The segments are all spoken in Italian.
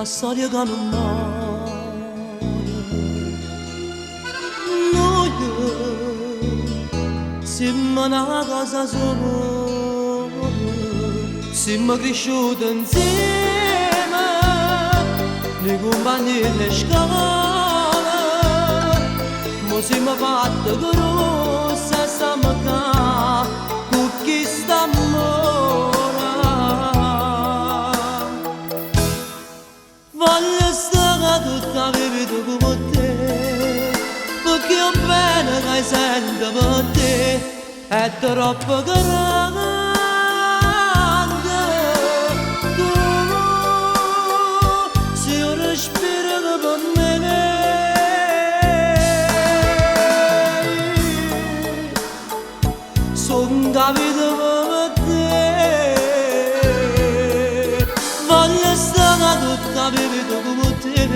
la storia che non muore. Noi siamo una cosa sola, siamo cresciuti insieme, nei compagni delle scuole, ma siamo fatti grossi e stiamo qua con chi stiamo. Voglio stare tutta la vita con te, perché è bene che sento per te, è troppo grande. Tu sei un respiro per me, sono la vita per te. Voglio stare tutta la vita con te,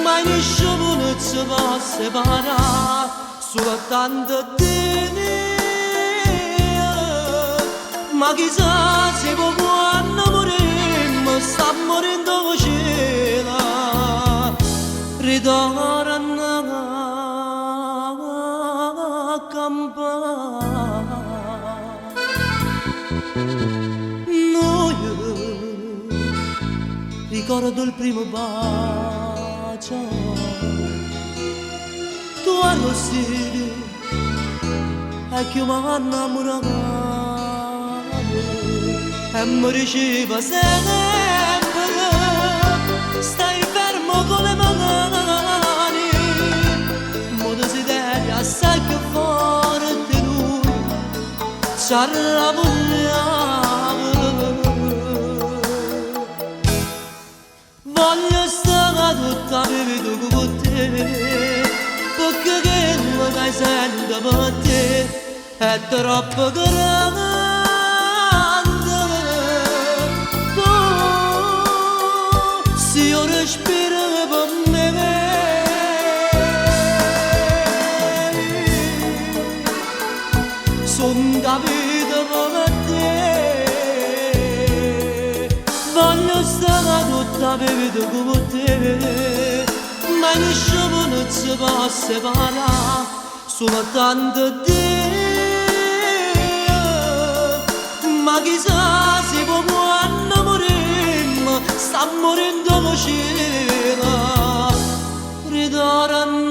mai nessuno non ci può separare, soltanto te. Ma chissà se poi quando moriremo, sta morendo cielo, ritorna a campare. Ricordo il primo bacio, tu arrossiti e che mi ha innamorato e mi diceva sempre stai fermo con le mani, mo desiderio assai più forte lui ci arrabbiava. Voglio stare tutta la vita con te, perché quello che sento per te è troppo grande. Tu sei un respiro per me, sono la vita per te. Voglio stare tutta la vita con te, ma nessuno non ci può separare, soltanto te. Ma chissà se poi quando moriremo, sta morendo cielo, ritorna